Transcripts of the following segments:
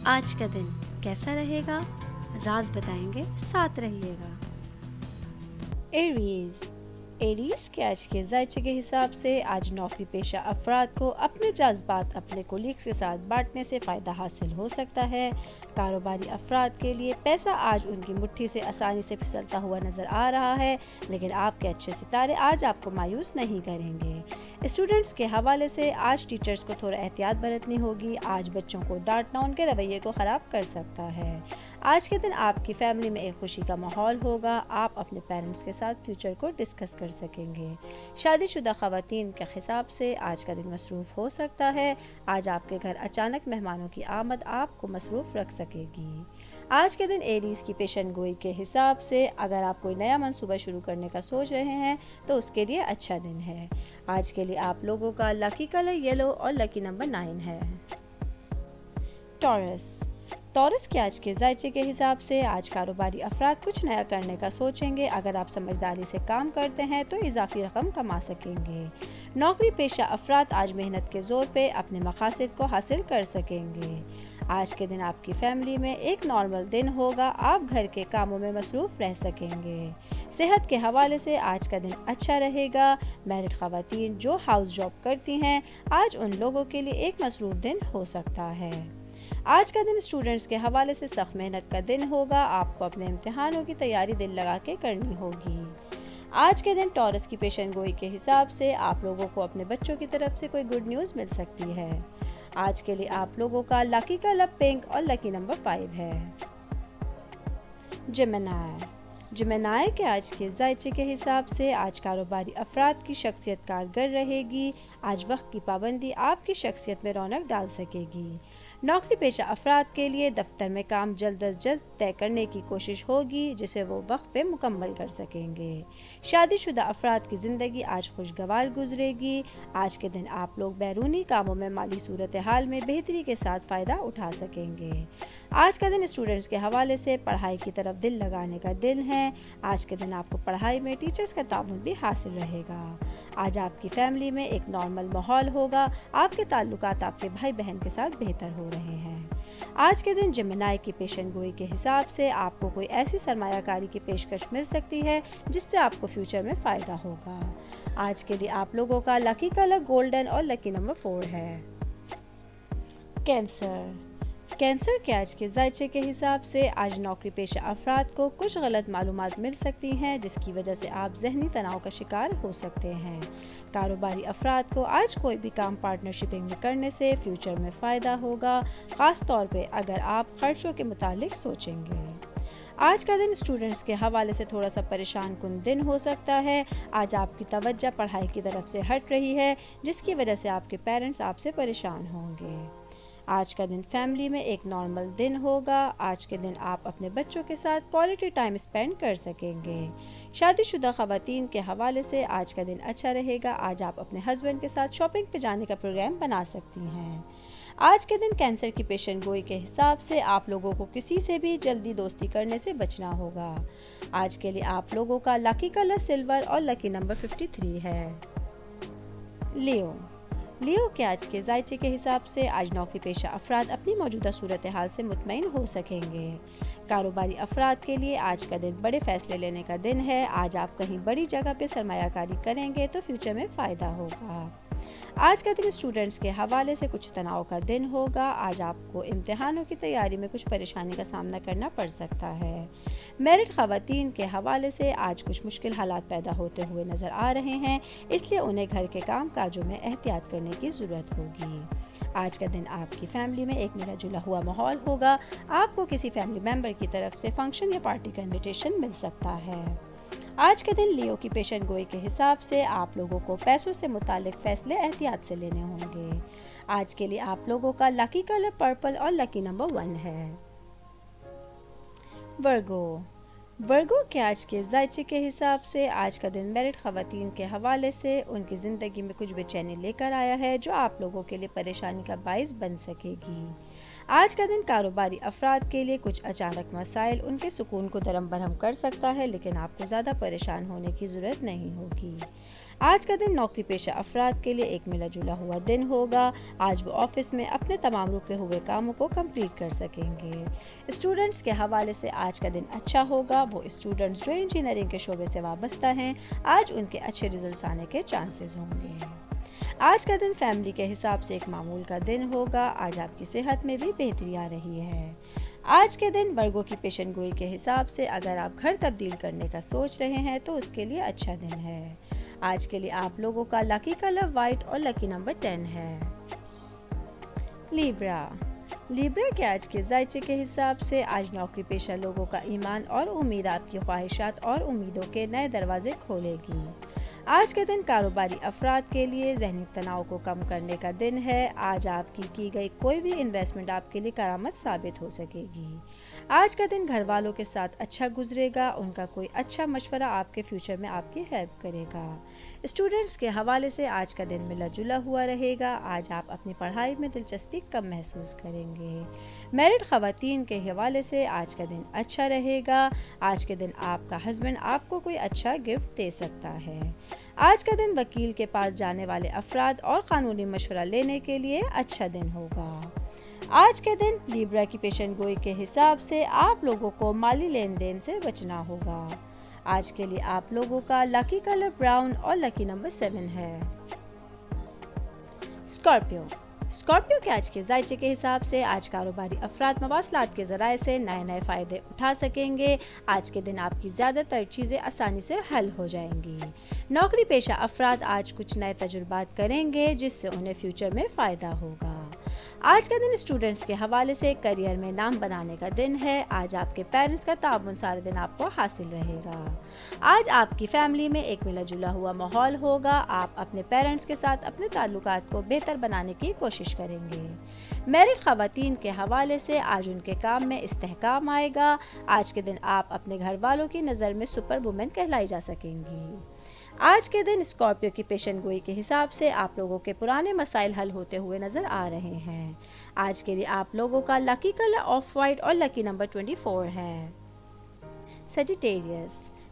آج کا دن کیسا رہے گا؟ راز بتائیں گے، ساتھ رہیے گا۔ ایریز کے آج کے ذائچے کے حساب سے آج نوکری پیشہ افراد کو اپنے جذبات اپنے کولیگز کے ساتھ بانٹنے سے فائدہ حاصل ہو سکتا ہے۔ کاروباری افراد کے لیے پیسہ آج ان کی مٹھی سے آسانی سے پھسلتا ہوا نظر آ رہا ہے، لیکن آپ کے اچھے ستارے آج آپ کو مایوس نہیں کریں گے۔ اسٹوڈنٹس کے حوالے سے آج ٹیچرز کو تھوڑا احتیاط برتنی ہوگی۔ آج بچوں کو ڈانٹنا ان کے رویے کو خراب کر سکتا ہے۔ آج کے دن آپ کی فیملی میں ایک خوشی کا ماحول ہوگا۔ آپ اپنے پیرنٹس کے ساتھ فیوچر کو ڈسکس کر سکیں گے۔ شادی شدہ خواتین کے حساب سے آج کا دن مصروف ہو سکتا ہے۔ آج آپ کے گھر اچانک مہمانوں کی آمد آپ کو مصروف رکھ سکے گی۔ آج کے دن ایریز کی پیشن گوئی کے حساب سے اگر آپ کوئی نیا منصوبہ شروع کرنے کا سوچ رہے ہیں تو اس کے لیے اچھا دن ہے۔ آج کے لیے آپ لوگوں کا لکی کلر یلو اور لکی نمبر 9 ہے۔ ٹورس کے آج کے ذائچے کے حساب سے آج کاروباری افراد کچھ نیا کرنے کا سوچیں گے۔ اگر آپ سمجھداری سے کام کرتے ہیں تو اضافی رقم کما سکیں گے۔ نوکری پیشہ افراد آج محنت کے زور پہ اپنے مقاصد کو حاصل کر سکیں گے۔ آج کے دن آپ کی فیملی میں ایک نارمل دن ہوگا۔ آپ گھر کے کاموں میں مصروف رہ سکیں گے۔ صحت کے حوالے سے آج کا دن اچھا رہے گا۔ میرڈ خواتین جو ہاؤس جاب کرتی ہیں آج ان لوگوں کے لیے ایک مصروف دن ہو سکتا ہے۔ آج کا دن اسٹوڈنٹس کے حوالے سے سخت محنت کا دن ہوگا۔ آپ کو اپنے امتحانوں کی تیاری دل لگا کے کرنی ہوگی۔ آج کے دن ٹورس کی پیشن گوئی کے حساب سے آپ لوگوں کو اپنے بچوں کی طرف سے کوئی گڈ نیوز مل سکتی ہے۔ آج کے لیے آپ لوگوں کا لکی کلر پنک اور لکی نمبر 5 ہے۔ جیمنائی کے آج کے ذائچے کے حساب سے آج کاروباری افراد کی شخصیت کارگر رہے گی۔ آج وقت کی پابندی آپ کی شخصیت میں رونق ڈال سکے گی۔ نوکری پیشہ افراد کے لیے دفتر میں کام جلد از جلد طے کرنے کی کوشش ہوگی جسے وہ وقت پہ مکمل کر سکیں گے۔ شادی شدہ افراد کی زندگی آج خوشگوار گزرے گی۔ آج کے دن آپ لوگ بیرونی کاموں میں مالی صورتحال میں بہتری کے ساتھ فائدہ اٹھا سکیں گے۔ آج کا دن اسٹوڈنٹس کے حوالے سے پڑھائی کی طرف دل لگانے کا دن ہے۔ آج کے دن آپ کو پڑھائی میں ٹیچرز کا تعاون بھی حاصل رہے گا۔ آج آپ کی فیملی میں ایک نارمل ماحول ہوگا۔ آپ کے تعلقات آپ کے بھائی بہن کے ساتھ بہتر ہو رہے ہیں۔ آج کے دن جیمنائی کی پیشن گوئی کے حساب سے آپ کو کوئی ایسی سرمایہ کاری کی پیشکش مل سکتی ہے جس سے آپ کو فیوچر میں فائدہ ہوگا۔ آج کے لیے آپ لوگوں کا لکی کلر گولڈن اور لکی نمبر 4 ہے۔ کینسر کے آج کے ذائچے کے حساب سے آج نوکری پیشہ افراد کو کچھ غلط معلومات مل سکتی ہیں جس کی وجہ سے آپ ذہنی تناؤ کا شکار ہو سکتے ہیں۔ کاروباری افراد کو آج کوئی بھی کام پارٹنرشپنگ میں کرنے سے فیوچر میں فائدہ ہوگا، خاص طور پہ اگر آپ خرچوں کے متعلق سوچیں گے۔ آج کا دن اسٹوڈنٹس کے حوالے سے تھوڑا سا پریشان کن دن ہو سکتا ہے۔ آج آپ کی توجہ پڑھائی کی طرف سے ہٹ رہی ہے جس کی وجہ سے آپ کے پیرنٹس آپ سے پریشان ہوں گے۔ آج کا دن فیملی میں ایک نارمل دن ہوگا۔ آج کے دن آپ اپنے بچوں کے ساتھ کوالٹی ٹائم اسپینڈ کر سکیں گے۔ شادی شدہ خواتین کے حوالے سے آج کا دن اچھا رہے گا۔ آج آپ اپنے ہسبینڈ کے ساتھ شاپنگ پہ جانے کا پروگرام بنا سکتی ہیں۔ آج کے دن کینسر کی پیشن گوئی کے حساب سے آپ لوگوں کو کسی سے بھی جلدی دوستی کرنے سے بچنا ہوگا۔ آج کے لیے آپ لوگوں کا لکی کلر سلور اور لکی نمبر 53 ہے۔ لیو کے آج کے ذائچے کے حساب سے آج نوکری پیشہ افراد اپنی موجودہ صورتحال سے مطمئن ہو سکیں گے۔ کاروباری افراد کے لیے آج کا دن بڑے فیصلے لینے کا دن ہے۔ آج آپ کہیں بڑی جگہ پہ سرمایہ کاری کریں گے تو فیوچر میں فائدہ ہوگا۔ آج کا دن اسٹوڈنٹس کے حوالے سے کچھ تناؤ کا دن ہوگا۔ آج آپ کو امتحانوں کی تیاری میں کچھ پریشانی کا سامنا کرنا پڑ سکتا ہے۔ میرڈ خواتین کے حوالے سے آج کچھ مشکل حالات پیدا ہوتے ہوئے نظر آ رہے ہیں، اس لیے انہیں گھر کے کام کاجوں میں احتیاط کرنے کی ضرورت ہوگی۔ آج کا دن آپ کی فیملی میں ایک ملا جلا ہوا ماحول ہوگا۔ آپ کو کسی فیملی ممبر کی طرف سے فنکشن یا پارٹی کا انویٹیشن مل سکتا ہے۔ آج کے دن لیو کی پیشن گوئی کے حساب سے آپ لوگوں کو پیسوں سے متعلق فیصلے احتیاط سے لینے ہوں گے۔ آج کے لیے آپ لوگوں کا لکی کلر پرپل اور لکی نمبر 1 ہے۔ ورگو کے آج کے ذائچے کے حساب سے آج کا دن میرڈ خواتین کے حوالے سے ان کی زندگی میں کچھ بے چینی لے کر آیا ہے جو آپ لوگوں کے لیے پریشانی کا باعث بن سکے گی۔ آج کا دن کاروباری افراد کے لیے کچھ اچانک مسائل ان کے سکون کو درہم برہم کر سکتا ہے، لیکن آپ کو زیادہ پریشان ہونے کی ضرورت نہیں ہوگی۔ آج کا دن نوکری پیشہ افراد کے لیے ایک ملا جلا ہوا دن ہوگا۔ آج وہ آفس میں اپنے تمام رکے ہوئے کاموں کو کمپلیٹ کر سکیں گے۔ اسٹوڈنٹس کے حوالے سے آج کا دن اچھا ہوگا۔ وہ اسٹوڈنٹس جو انجینئرنگ کے شعبے سے وابستہ ہیں، آج ان کے اچھے ریزلٹس آنے کے چانسز ہوں گے۔ آج کا دن فیملی کے حساب سے ایک معمول کا دن ہوگا۔ آج آپ کی صحت میں بھی بہتری آ رہی ہے۔ آج کے دن ورگوں کی پیشن گوئی کے حساب سے اگر آپ گھر تبدیل کرنے کا سوچ رہے ہیں تو اس کے لیے اچھا دن ہے۔ آج کے لیے آپ لوگوں کا لکی کلر وائٹ اور لکی نمبر 10 ہے۔ لیبرا کے آج کے ذائچے کے حساب سے آج نوکری پیشہ لوگوں کا ایمان اور امید آپ کی خواہشات اور امیدوں کے نئے دروازے کھولے گی۔ آج کے دن کاروباری افراد کے لیے ذہنی تناؤ کو کم کرنے کا دن ہے۔ آج آپ کی گئی کوئی بھی انویسٹمنٹ آپ کے لیے کارآمد ثابت ہو سکے گی۔ آج کا دن گھر والوں کے ساتھ اچھا گزرے گا۔ ان کا کوئی اچھا مشورہ آپ کے فیوچر میں آپ کی ہیلپ کرے گا۔ اسٹوڈنٹس کے حوالے سے آج کا دن ملا جلا ہوا رہے گا۔ آج آپ اپنی پڑھائی میں دلچسپی کم محسوس کریں گے۔ میرڈ خواتین کے حوالے سے آج کا دن اچھا رہے گا۔ آج کے دن آپ کا ہسبینڈ آپ کو کوئی اچھا گفٹ دے سکتا ہے۔ آج کا دن وکیل کے پاس جانے والے افراد اور قانونی مشورہ لینے کے لیے اچھا دن ہوگا۔ آج کے دن لیبرا کی پیشن گوئی کے حساب سے آپ لوگوں کو مالی لین دین سے بچنا ہوگا۔ آج کے لیے آپ لوگوں کا لکی کلر براؤن اور لکی نمبر 7 ہے۔ اسکارپیو کے آج کے ذائچے کے حساب سے آج کاروباری افراد مواصلات کے ذرائع سے نئے فائدے اٹھا سکیں گے۔ آج کے دن آپ کی زیادہ تر چیزیں آسانی سے حل ہو جائیں گی۔ نوکری پیشہ افراد آج کچھ نئے تجربات کریں گے جس سے انہیں فیوچر میں فائدہ ہوگا۔ آج کا دن اسٹوڈنٹس کے حوالے سے کیریئر میں نام بنانے کا دن ہے۔ آج آپ کے پیرنٹس کا تعاون سارے دن آپ کو حاصل رہے گا۔ آج آپ کی فیملی میں ایک ملا جلا ہوا ماحول ہوگا۔ آپ اپنے پیرنٹس کے ساتھ اپنے تعلقات کو بہتر بنانے کی کوشش کریں گے۔ میرڈ خواتین کے حوالے سے آج ان کے کام میں استحکام آئے گا۔ آج کے دن آپ اپنے گھر والوں کی نظر میں سپر وومن کہلائی جا سکیں گی۔ آج کے دن اسکارپیو کی پیشن گوئی کے حساب سے آپ لوگوں کے پرانے مسائل حل ہوتے ہوئے نظر آ رہے ہیں۔ آج کے لیے آپ لوگوں کا لکی کلر آف وائٹ اور لکی نمبر 24 ہے۔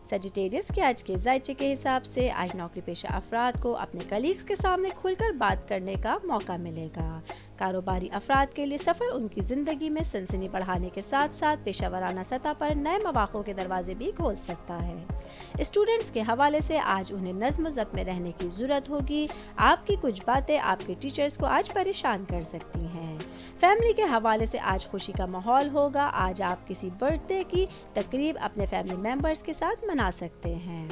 سیجیٹیریس کے آج کے ذائچے کے حساب سے آج نوکری پیشہ افراد کو اپنے کلیگز کے سامنے کھل کر بات کرنے کا موقع ملے گا۔ کاروباری افراد کے لیے سفر ان کی زندگی میں سنسنی بڑھانے کے ساتھ ساتھ پیشہ ورانہ سطح پر نئے مواقع کے دروازے بھی کھول سکتا ہے۔ اسٹوڈنٹس کے حوالے سے آج انہیں نظم و ضبط میں رہنے کی ضرورت ہوگی۔ آپ کی کچھ باتیں آپ کے ٹیچرز کو آج پریشان کر سکتی ہیں۔ فیملی کے حوالے سے آج خوشی کا ماحول ہوگا۔ آج آپ کسی برتھ ڈے کی تقریب اپنے فیملی ممبرز کے ساتھ منا سکتے ہیں۔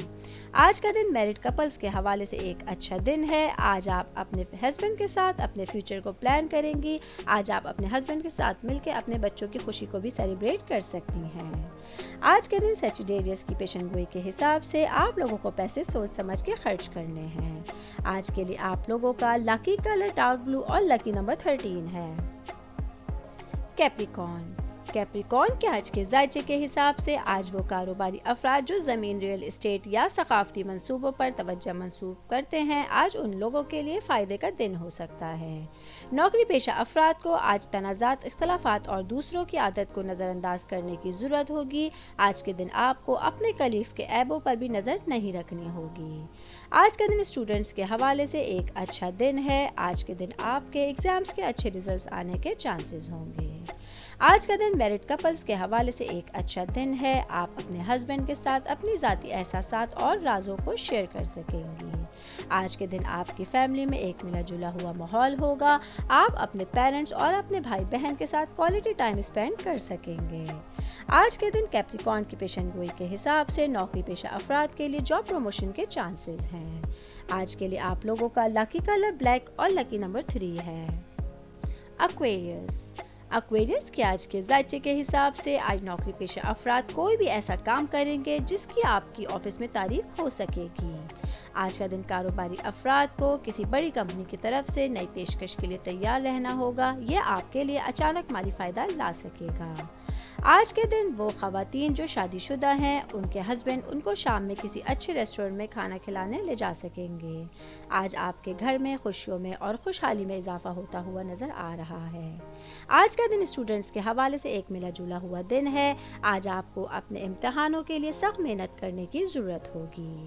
آج کا دن میرڈ کپلز کے حوالے سے ایک اچھا دن ہے۔ آج آپ اپنے ہسبینڈ کے ساتھ اپنے فیوچر کو پلان کریں گی۔ آج آپ اپنے ہسبینڈ کے ساتھ مل کے اپنے بچوں کی خوشی کو بھی سیلیبریٹ کر سکتی ہیں۔ آج کے دن سیجیٹیریس کی پیشن گوئی کے حساب سے آپ لوگوں کو پیسے سوچ سمجھ کے خرچ کرنے ہیں۔ آج کے لیے آپ لوگوں کا لکی کلر ڈارک بلو اور لکی نمبر 13 ہے۔ کیپریکارن کے آج کے ذائچے کے حساب سے آج وہ کاروباری افراد جو زمین، ریئل اسٹیٹ یا ثقافتی منصوبوں پر توجہ منسوب کرتے ہیں، آج ان لوگوں کے لیے فائدے کا دن ہو سکتا ہے۔ نوکری پیشہ افراد کو آج تنازعات، اختلافات اور دوسروں کی عادت کو نظر انداز کرنے کی ضرورت ہوگی۔ آج کے دن آپ کو اپنے کلیگز کے عیبوں پر بھی نظر نہیں رکھنی ہوگی۔ آج کا دن اسٹوڈنٹس کے حوالے سے ایک اچھا دن ہے۔ آج کے دن آپ کے ایگزامز کے اچھے ریزلٹس آنے کے چانسز ہوں گے۔ آج کا دن میرڈ کپلز کے حوالے سے ایک اچھا دن ہے۔ آپ اپنے ہسبینڈ کے ساتھ اپنی ذاتی احساسات اور رازوں کو شیئر کر سکیں گی۔ آج کے دن آپ کی فیملی میں ایک ملا جلا ہوا ماحول ہوگا۔ آپ اپنے پیرنٹس اور اپنے بھائی بہن کے ساتھ کوالٹی ٹائم اسپینڈ کر سکیں گے۔ آج کے دن کیپریکارن کی پیشن گوئی کے حساب سے نوکری پیشہ افراد کے لیے جاب پروموشن کے چانسز ہیں۔ آج کے لیے آپ لوگوں کا لکی کلر بلیک اور لکی نمبر 3 ہے۔ ایکویریس کے آج کے ذائچے کے حساب سے آج نوکری پیشہ افراد کوئی بھی ایسا کام کریں گے جس کی آپ کی آفس میں تعریف ہو سکے گی۔ آج کا دن کاروباری افراد کو کسی بڑی کمپنی کی طرف سے نئی پیشکش کے لیے تیار رہنا ہوگا۔ یہ آپ کے لیے اچانک مالی فائدہ لا سکے گا۔ آج کے دن وہ خواتین جو شادی شدہ ہیں ان کے ہسبینڈ ان کو شام میں کسی اچھے ریسٹورنٹ میں کھانا کھلانے لے جا سکیں گے۔ آج آپ کے گھر میں خوشیوں میں اور خوشحالی میں اضافہ ہوتا ہوا نظر آ رہا ہے۔ آج کا دن اسٹوڈنٹس کے حوالے سے ایک ملا جلا ہوا دن ہے۔ آج آپ کو اپنے امتحانوں کے لیے سخت محنت کرنے کی ضرورت ہوگی۔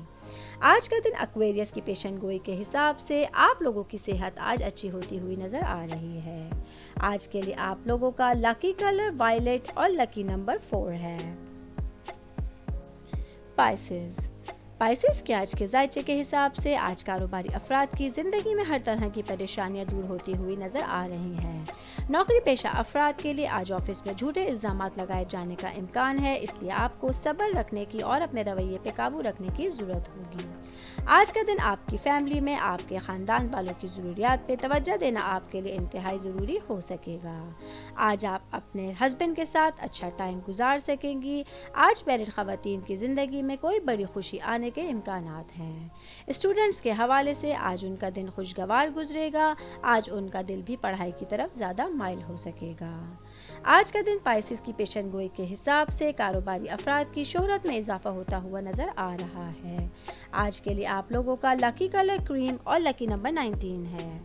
آج کا دن ایکویریس کی پیشن گوئی کے حساب سے آپ لوگوں کی صحت آج اچھی ہوتی ہوئی نظر آ رہی ہے۔ آج کے لیے آپ لوگوں کا لکی کلر وائلٹ اور لکی نمبر 4 ہے۔ پائسز کے آج کے ذائچے کے حساب سے آج کاروباری افراد کی زندگی میں ہر طرح کی پریشانیاں دور ہوتی ہوئی نظر آ رہی ہیں۔ نوکری پیشہ افراد کے لیے آج آفس میں جھوٹے الزامات لگائے جانے کا امکان ہے، اس لیے آپ کو صبر رکھنے کی اور اپنے رویے پہ قابو رکھنے کی ضرورت ہوگی۔ آج کا دن آپ کی فیملی میں آپ کے خاندان والوں کی ضروریات پہ توجہ دینا آپ کے لیے انتہائی ضروری ہو سکے گا۔ آج آپ اپنے ہسبینڈ کے ساتھ اچھا ٹائم گزار سکیں گی۔ آج میرڈ خواتین کی زندگی میں کوئی بڑی خوشی آنے کے امکانات ہیں۔ اسٹوڈنٹس کے حوالے سے آج ان کا دن خوشگوار گزرے گا۔ آج ان کا دل بھی پڑھائی کی طرف زیادہ مائل ہو سکے گا۔ آج کا دن پائسز کی پیشن گوئی کے حساب سے کاروباری افراد کی شہرت میں اضافہ ہوتا ہوا نظر آ رہا ہے۔ آج کے لیے آپ لوگوں کا لکی کلر کریم اور لکی نمبر 19 ہے۔